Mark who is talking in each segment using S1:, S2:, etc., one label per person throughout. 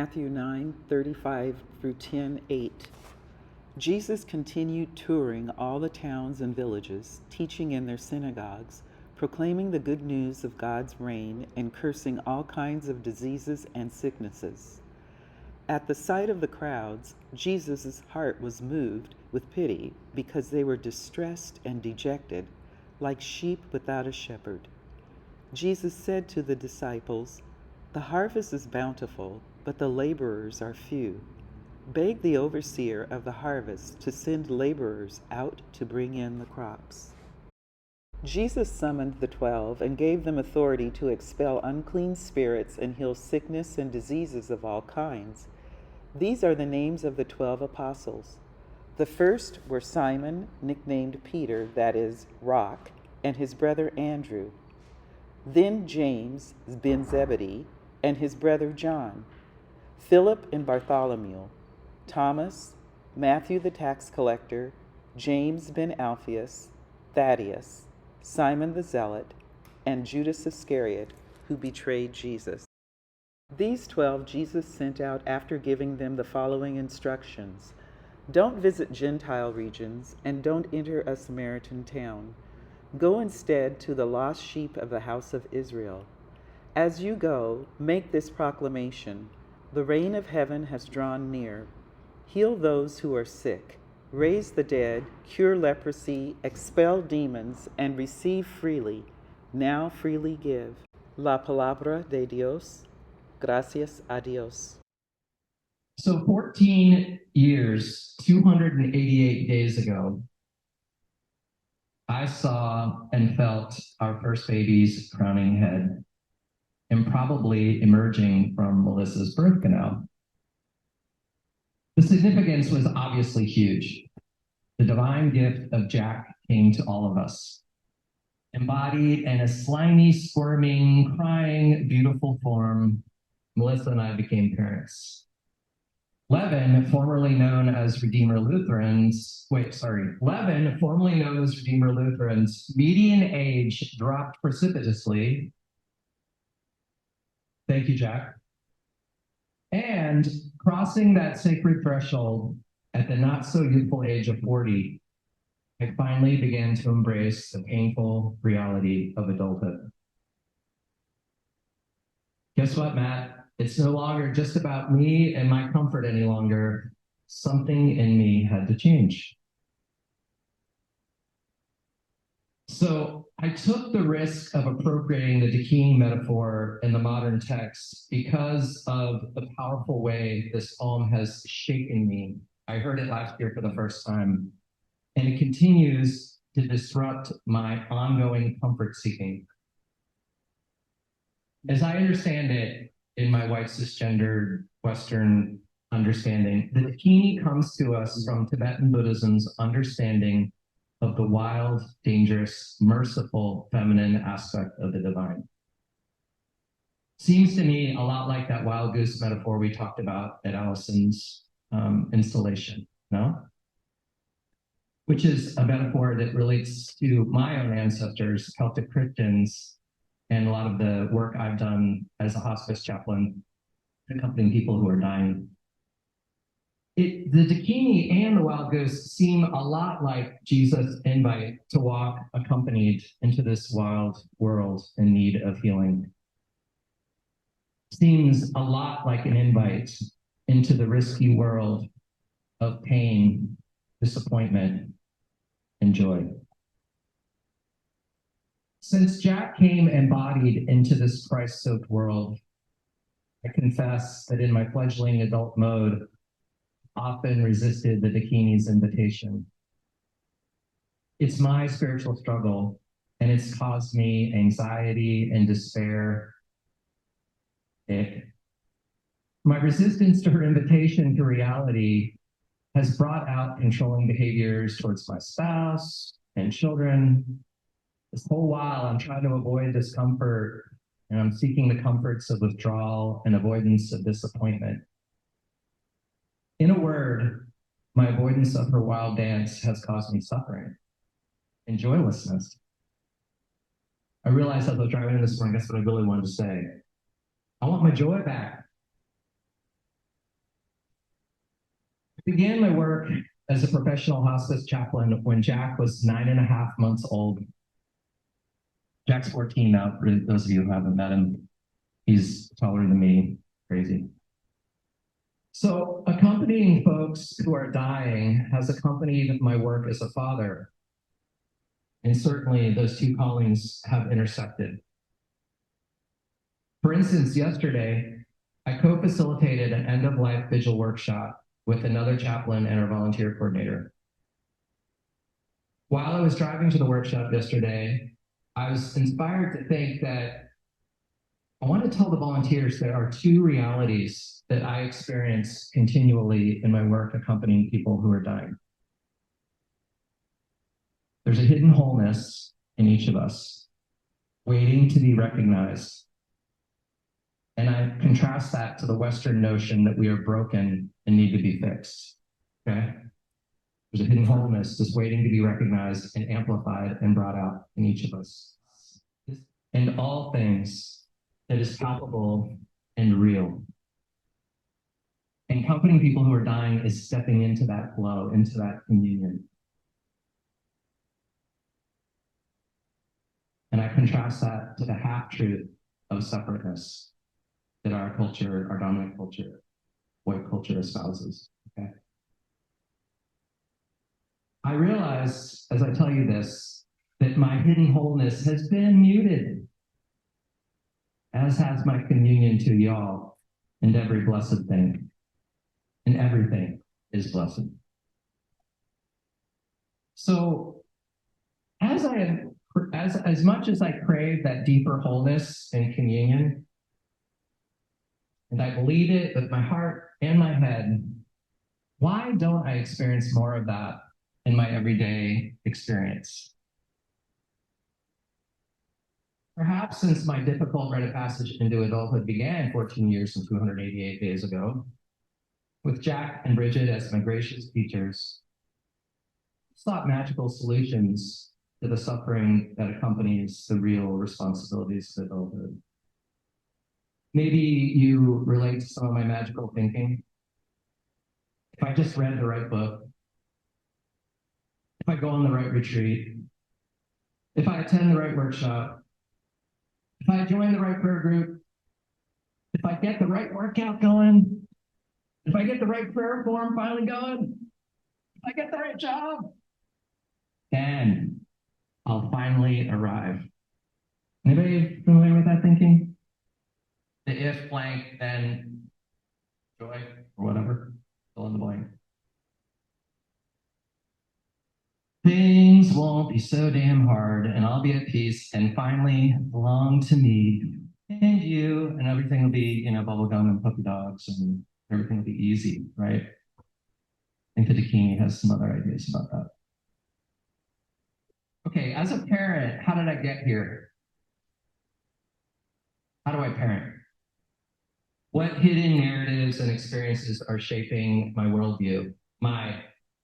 S1: Matthew 9:35 through 10:8. Jesus continued touring all the towns and villages, teaching in their synagogues, proclaiming the good news of God's reign, and cursing all kinds of diseases and sicknesses. At the sight of the crowds, Jesus' heart was moved with pity because they were distressed and dejected, like sheep without a shepherd. Jesus said to the disciples, "The harvest is bountiful, but the laborers are few. Beg the overseer of the harvest to send laborers out to bring in the crops." Jesus summoned the 12 and gave them authority to expel unclean spirits and heal sickness and diseases of all kinds. These are the names of the 12 apostles. The first were Simon, nicknamed Peter, that is, Rock, and his brother Andrew. Then James, ben Zebedee, and his brother John. Philip and Bartholomew. Thomas, Matthew the tax collector, James ben Alphaeus, Thaddeus, Simon the Zealot, and Judas Iscariot, who betrayed Jesus. These 12 Jesus sent out after giving them the following instructions. Don't visit Gentile regions, and don't enter a Samaritan town. Go instead to the lost sheep of the house of Israel. As you go, make this proclamation: the reign of heaven has drawn near. Heal those who are sick, raise the dead, cure leprosy, expel demons, and receive freely. Now freely give. La palabra de Dios. Gracias a Dios.
S2: So 14 years, 288 days ago, I saw and felt our first baby's crowning head and probably emerging from Melissa's birth canal. The significance was obviously huge. The divine gift of Jack came to all of us, embodied in a slimy, squirming, crying, beautiful form. Melissa and I became parents. Levin, formerly known as Redeemer Lutherans, median age dropped precipitously. Thank you, Jack. And crossing that sacred threshold at the not so youthful age of 40, I finally began to embrace the painful reality of adulthood. Guess what, Matt? It's no longer just about me and my comfort any longer. Something in me had to change. So I took the risk of appropriating the Deacon metaphor in the modern text because of the powerful way this poem has shaken me. I heard it last year for the first time, and it continues to disrupt my ongoing comfort seeking. As I understand it, in my white cisgendered Western understanding, the Deacon comes to us from Tibetan Buddhism's understanding of the wild, dangerous, merciful, feminine aspect of the divine. Seems to me a lot like that wild goose metaphor we talked about at Allison's installation, no? Which is a metaphor that relates to my own ancestors, Celtic Christians, and a lot of the work I've done as a hospice chaplain, accompanying people who are dying. The Deacon and the wild goose seem a lot like Jesus' invite to walk accompanied into this wild world in need of healing. Seems a lot like an invite into the risky world of pain, disappointment, and joy. Since Jack came embodied into this Christ-soaked world, I confess that in my fledgling adult mode, often resisted the Deacon's invitation. It's my spiritual struggle, and it's caused me anxiety and despair. My resistance to her invitation to reality has brought out controlling behaviors towards my spouse and children. This whole while, I'm trying to avoid discomfort, and I'm seeking the comforts of withdrawal and avoidance of disappointment. In a word, my avoidance of her wild dance has caused me suffering and joylessness. I realized as I was driving in this morning, that's what I really wanted to say. I want my joy back. began my work as a professional hospice chaplain when Jack was 9.5 months old. Jack's 14 now, for those of you who haven't met him. He's taller than me, crazy. So accompanying folks who are dying has accompanied my work as a father. And certainly those two callings have intersected. For instance, yesterday, I co-facilitated an end-of-life vigil workshop with another chaplain and our volunteer coordinator. While I was driving to the workshop yesterday, I was inspired to think that I want to tell the volunteers there are two realities that I experience continually in my work accompanying people who are dying. There's a hidden wholeness in each of us, waiting to be recognized. And I contrast that to the Western notion that we are broken and need to be fixed, okay? There's a hidden wholeness just waiting to be recognized and amplified and brought out in each of us. And all things that is palpable and real. And accompanying people who are dying is stepping into that flow, into that communion. And I contrast that to the half-truth of separateness that our culture, our dominant culture, white culture espouses, okay? I realize, as I tell you this, that my hidden wholeness has been muted, as has my communion to y'all, and every blessed thing. And everything is blessed. So, as much as I crave that deeper wholeness and communion, and I believe it with my heart and my head, why don't I experience more of that in my everyday experience? Perhaps since my difficult rite of passage into adulthood began 14 years and 288 days ago, with Jack and Bridget as my gracious teachers, I sought magical solutions to the suffering that accompanies the real responsibilities of adulthood. Maybe you relate to some of my magical thinking. If I just read the right book, if I go on the right retreat, if I attend the right workshop, if I join the right prayer group, if I get the right workout going, if I get the right prayer form finally going, if I get the right job, then I'll finally arrive. Anybody familiar with that thinking? The if blank, then joy, or whatever, fill in the blank. Things won't be so damn hard, and I'll be at peace, and finally belong to me and you, and everything will be, bubblegum and puppy dogs, and everything will be easy, right? I think the Deacon has some other ideas about that. Okay, as a parent, how did I get here? How do I parent? What hidden narratives and experiences are shaping my worldview, my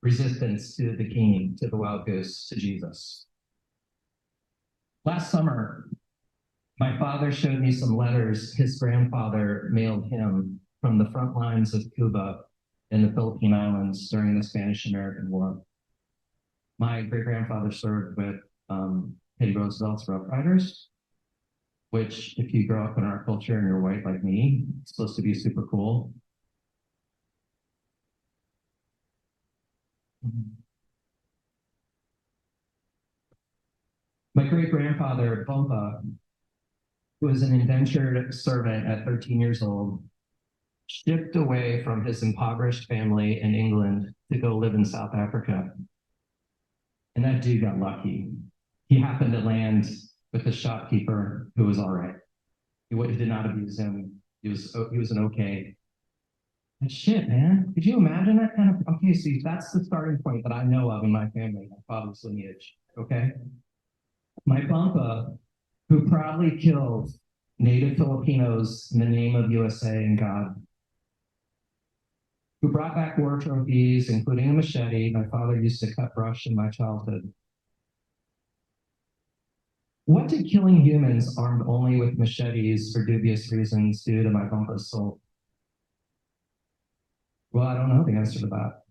S2: resistance to the king, to the wild goose, to Jesus? Last summer, my father showed me some letters his grandfather mailed him from the front lines of Cuba and the Philippine Islands during the Spanish-American War. My great-grandfather served with Teddy Roosevelt's Rough Riders, which, if you grow up in our culture and you're white like me, it's supposed to be super cool. My great-grandfather, Bomba, who was an indentured servant at 13 years old, shipped away from his impoverished family in England to go live in South Africa. And that dude got lucky. He happened to land with a shopkeeper who was all right. He did not abuse him. He was an okay. And shit, man. Could you imagine that kind of? Okay, see, that's the starting point that I know of in my family, my father's lineage. Okay, my Pampa, who proudly killed Native Filipinos in the name of USA and God, who brought back war trophies, including a machete. My father used to cut brush in my childhood. What did killing humans armed only with machetes for dubious reasons do to my Pampa's soul? Well, I don't know the answer to that.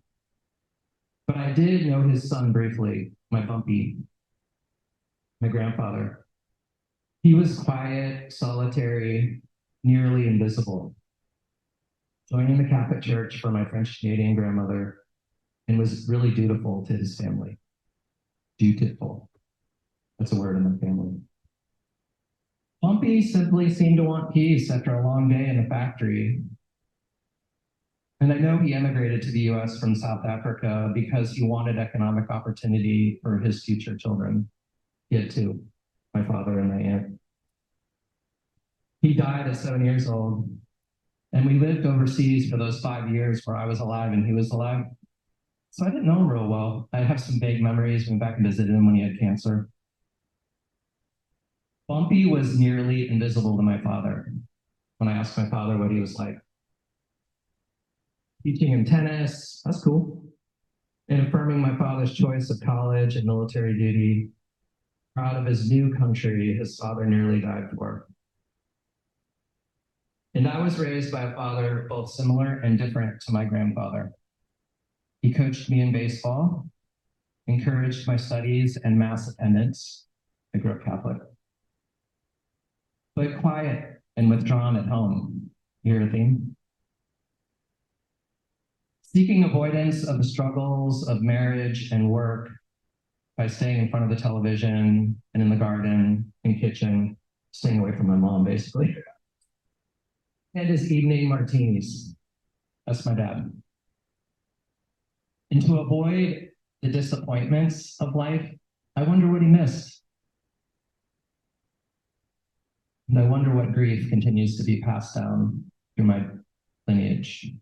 S2: But I did know his son briefly, my Bumpy, my grandfather. He was quiet, solitary, nearly invisible, joining the Catholic Church for my French Canadian grandmother, and was really dutiful to his family. Dutiful. That's a word in the family. Bumpy simply seemed to want peace after a long day in the factory. And I know he emigrated to the US from South Africa because he wanted economic opportunity for his future children. He had two, my father and my aunt. He died at 7 years old, and we lived overseas for those 5 years where I was alive and he was alive. So I didn't know him real well. I have some vague memories. Went back and visited him when he had cancer. Bumpy was nearly invisible to my father when I asked my father what he was like. Teaching him tennis, that's cool. And affirming my father's choice of college and military duty. Proud of his new country his father nearly died for. And I was raised by a father both similar and different to my grandfather. He coached me in baseball, encouraged my studies and mass attendance. I grew up Catholic. But quiet and withdrawn at home. You hear a theme? Seeking avoidance of the struggles of marriage and work by staying in front of the television and in the garden and kitchen, staying away from my mom, basically. And his evening martinis. That's my dad. And to avoid the disappointments of life, I wonder what he missed. And I wonder what grief continues to be passed down through my lineage.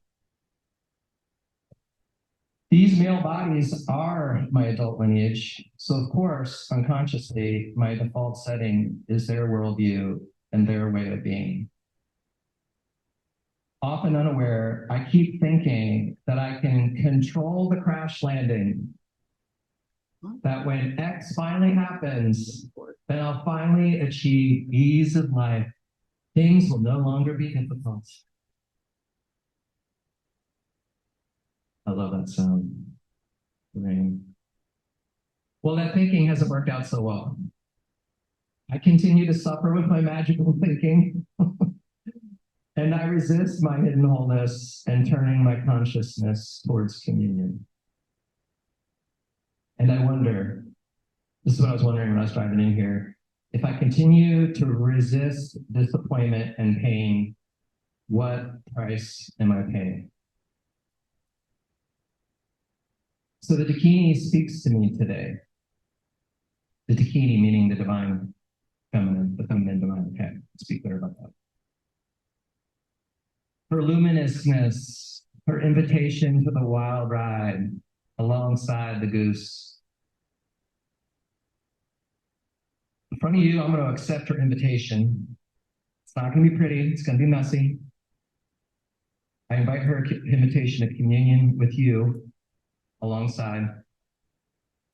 S2: These male bodies are my adult lineage, so of course, unconsciously, my default setting is their worldview and their way of being. Often unaware, I keep thinking that I can control the crash landing, that when X finally happens, then I'll finally achieve ease of life. Things will no longer be difficult. I love that sound. Rain. Well, that thinking hasn't worked out so well. I continue to suffer with my magical thinking, and I resist my hidden wholeness and turning my consciousness towards communion. And I wonder, this is what I was wondering when I was driving in here, if I continue to resist disappointment and pain, what price am I paying? So the Deacon speaks to me today. The Deacon meaning the divine feminine, the feminine divine. Okay, let's be clear about that. Her luminousness, her invitation to the wild ride alongside the goose. In front of you, I'm going to accept her invitation. It's not going to be pretty. It's going to be messy. I invite her invitation to communion with you alongside.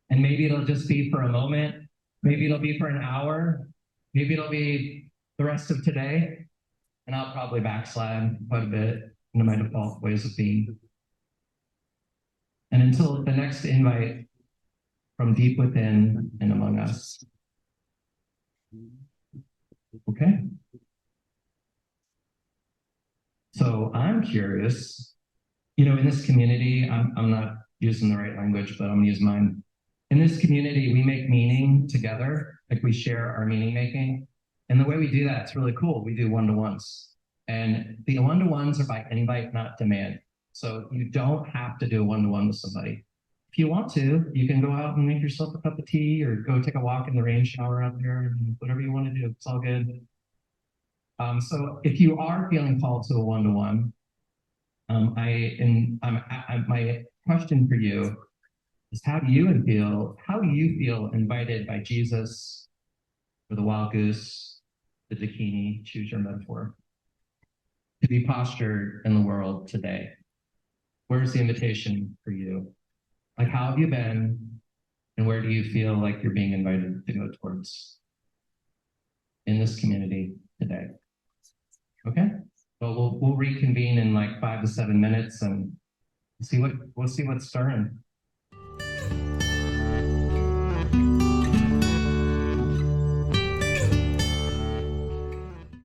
S2: And maybe it'll just be for a moment. Maybe it'll be for an hour. Maybe it'll be the rest of today. And I'll probably backslide quite a bit into my default ways of being. And until the next invite from deep within and among us. Okay? So I'm curious, in this community, I'm not using the right language, but I'm gonna use mine. In this community, we make meaning together, like we share our meaning making. And the way we do that, it's really cool. We do one-to-ones. And the one-to-ones are by invite, not demand. So you don't have to do a one-to-one with somebody. If you want to, you can go out and make yourself a cup of tea or go take a walk in the rain shower out there, and whatever you want to do, it's all good. So if you are feeling called to a one-to-one, my question for you is how do you feel invited by Jesus or the wild goose, the Deacon, choose your metaphor, to be postured in the world today? Where's the invitation for you? Like, how have you been, and where do you feel like you're being invited to go towards in this community today? Okay, well, we'll reconvene in like 5 to 7 minutes and we'll see what's stirring.